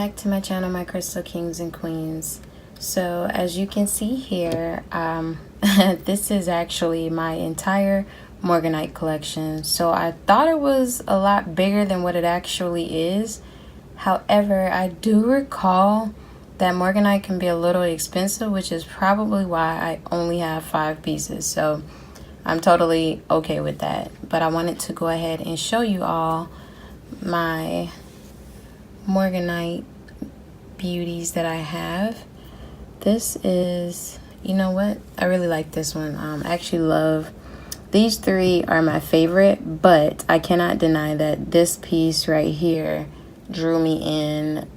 back to my channel, my crystal kings and queens. So as you can see here, this is actually my entire Morganite collection. So I thought it was a lot bigger than what it actually is. However, I do recall that Morganite can be a little expensive, which is probably why I only have 5 pieces. So I'm totally okay with that. But I wanted to go ahead and show you all my Morganite beauties that I have. This is, you know what, I really like this one. I actually love these 3 are my favorite, but I cannot deny that this piece right here drew me in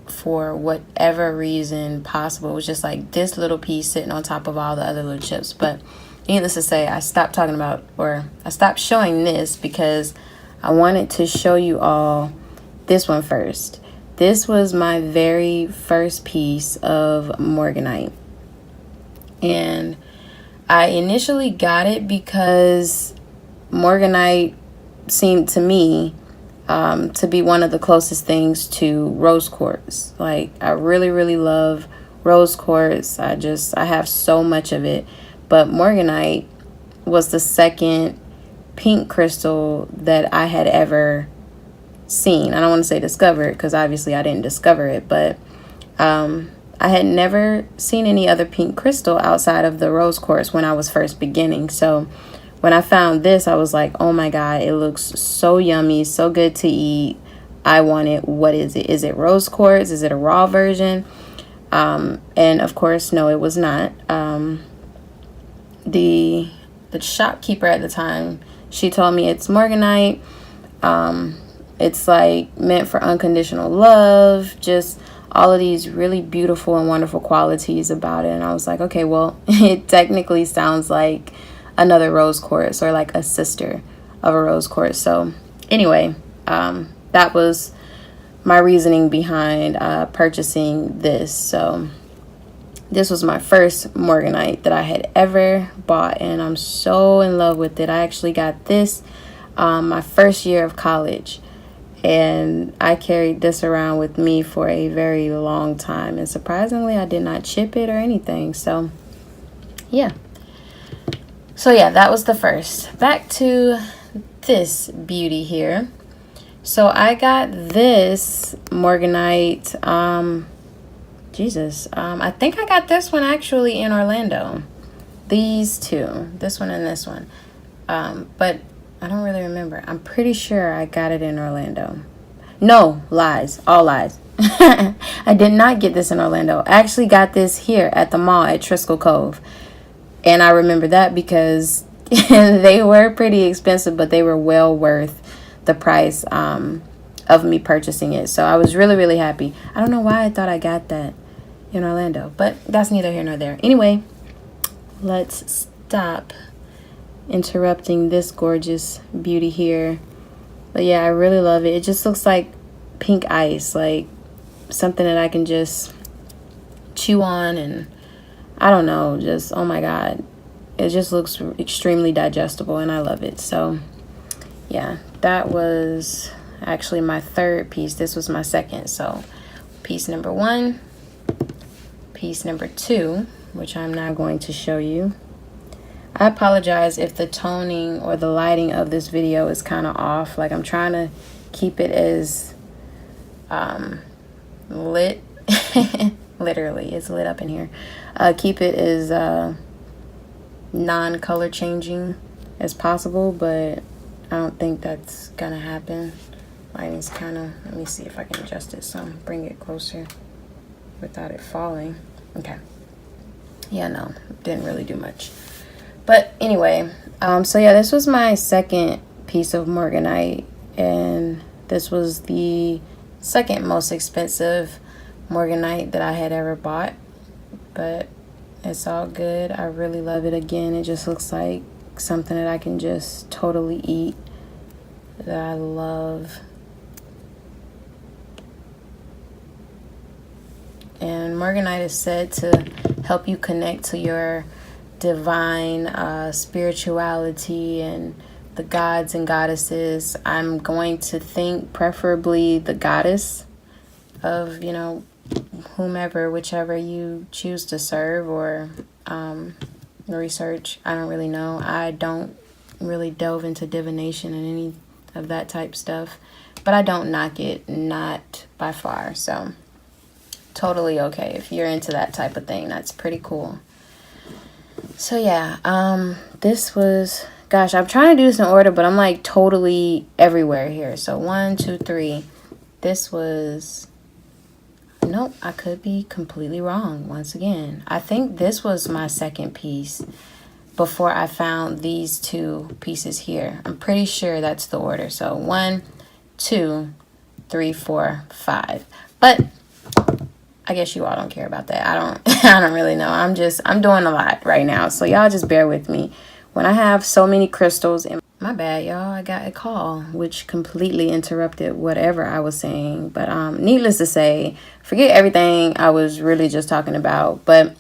for whatever reason possible. It was just like this little piece sitting on top of all the other little chips. But needless to say, I stopped talking about, or I stopped showing this because I wanted to show you all this one first. This was my very first piece of Morganite. And I initially got it because Morganite seemed to me to be one of the closest things to rose quartz. Like, I really love rose quartz. I have so much of it. But Morganite was the second pink crystal that I had ever seen. I don't want to say discovered because obviously I didn't discover it, but I had never seen any other pink crystal outside of the rose quartz when I was first beginning. So when I found this, I was like, oh my God, it looks so yummy, so good to eat. I want it. What is it? Is it rose quartz? Is it a raw version? And of course, no, it was not. The shopkeeper at the time, she told me it's Morganite. It's like meant for unconditional love, just all of these really beautiful and wonderful qualities about it. And I was like, okay, well, it technically sounds like another rose quartz or like a sister of a rose quartz. So anyway, that was my reasoning behind purchasing this. So this was my first Morganite that I had ever bought, and I'm so in love with it. I actually got this my first year of college. And I carried this around with me for a very long time. And surprisingly, I did not chip it or anything. So, yeah. So, yeah, that was the first. Back to this beauty here. So, I got this Morganite. I think I got this one actually in Orlando. These two. This one and this one. But I don't really remember. I'm pretty sure I got it in Orlando. No, lies. All lies. I did not get this in Orlando. I actually got this here at the mall at Triskel Cove. And I remember that because they were pretty expensive, but they were well worth the price of me purchasing it. So I was really happy. I don't know why I thought I got that in Orlando, but that's neither here nor there. Anyway, let's stop interrupting this gorgeous beauty here. But yeah, I really love it. It just looks like pink ice, like something that I can just chew on, and I don't know, just oh my God, it just looks extremely digestible and I love it. So yeah, that was actually my third piece. This was my second. So piece number 1, piece number 2, which I'm now going to show you. I apologize if the toning or the lighting of this video is kind of off. Like, I'm trying to keep it as lit. Literally, it's lit up in here. Keep it as non-color changing as possible, but I don't think that's gonna happen. Lighting's kind of, let me see if I can adjust it some, bring it closer without it falling. Okay. Yeah, no, didn't really do much. But anyway, so yeah, this was my second piece of Morganite, and this was the second most expensive Morganite that I had ever bought. But it's all good. I really love it. Again, it just looks like something that I can just totally eat, that I love. And Morganite is said to help you connect to your divine spirituality and the gods and goddesses. I'm going to think preferably the goddess of, you know, whomever, whichever you choose to serve or research. I don't really know. I don't really delve into divination and any of that type stuff, but I don't knock it, not by far. So totally okay if you're into that type of thing. That's pretty cool. So yeah, this was, gosh, I'm trying to do this in order, but I'm like totally everywhere here. So 1, 2, 3. This was, nope, I could be completely wrong once again. I think this was my second piece before I found these two pieces here. I'm pretty sure that's the order. So 1, 2, 3, 4, 5. But I guess you all don't care about that. I don't really know. I'm doing a lot right now. So y'all just bear with me. When I have so many crystals in my bad, y'all, I got a call which completely interrupted whatever I was saying. But needless to say, forget everything I was really just talking about. But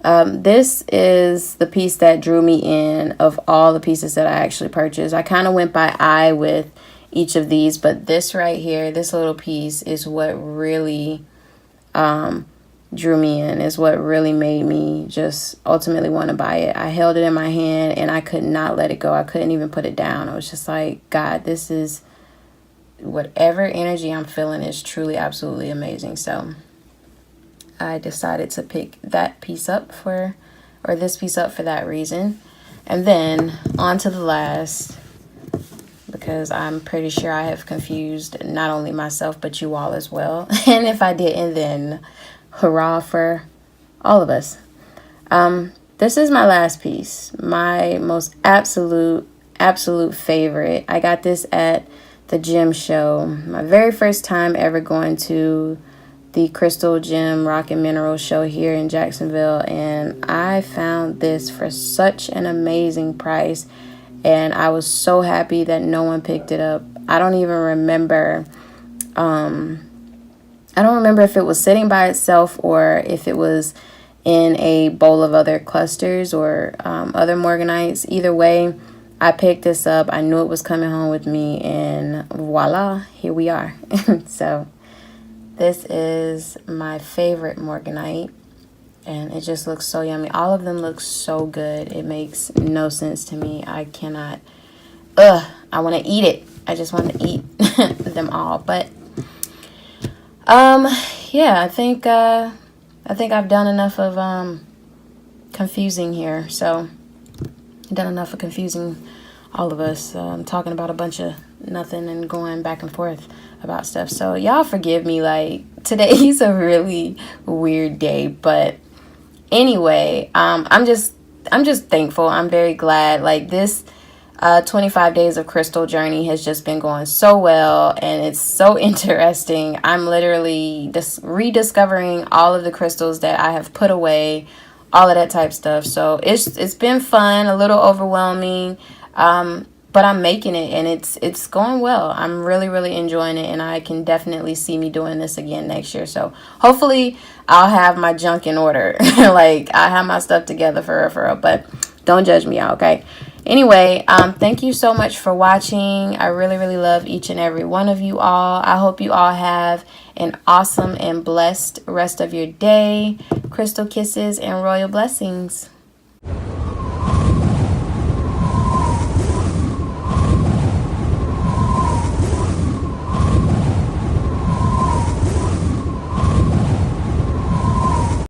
this is the piece that drew me in of all the pieces that I actually purchased. I kind of went by eye with each of these, but this right here, this little piece is what really drew me in, is what really made me just ultimately want to buy it. I held it in my hand and I could not let it go. I couldn't even put it down. I was just like, God, this is, whatever energy I'm feeling is truly absolutely amazing. So I decided to pick that piece up for, or this piece up for that reason. And then on to the last, because I'm pretty sure I have confused not only myself, but you all as well. And if I didn't, then hurrah for all of us. This is my last piece, my most absolute favorite. I got this at the gem show, my very first time ever going to the Crystal Gem Rock and Mineral show here in Jacksonville, and I found this for such an amazing price, and I was so happy that no one picked it up. I don't even remember if it was sitting by itself or if it was in a bowl of other clusters or other Morganites. Either way, I picked this up. I knew it was coming home with me, and voila, here we are. So this is my favorite Morganite, and it just looks so yummy. All of them look so good. It makes no sense to me. I cannot, I want to eat it. I just want to eat them all. But yeah, I think I've done enough of confusing here. So I've done enough of confusing all of us, talking about a bunch of nothing and going back and forth about stuff. So y'all forgive me, like today's a really weird day, but anyway, I'm just thankful. I'm very glad. Like this 25 days of crystal journey has just been going so well, and it's so interesting. I'm literally just rediscovering all of the crystals that I have put away, all of that type stuff. So it's been fun, a little overwhelming, but I'm making it, and it's going well. I'm really enjoying it, and I can definitely see me doing this again next year. So hopefully I'll have my junk in order. Like I have my stuff together for real, but don't judge me out, okay? Anyway, thank you so much for watching. I really love each and every one of you all. I hope you all have an awesome and blessed rest of your day. Crystal kisses and royal blessings.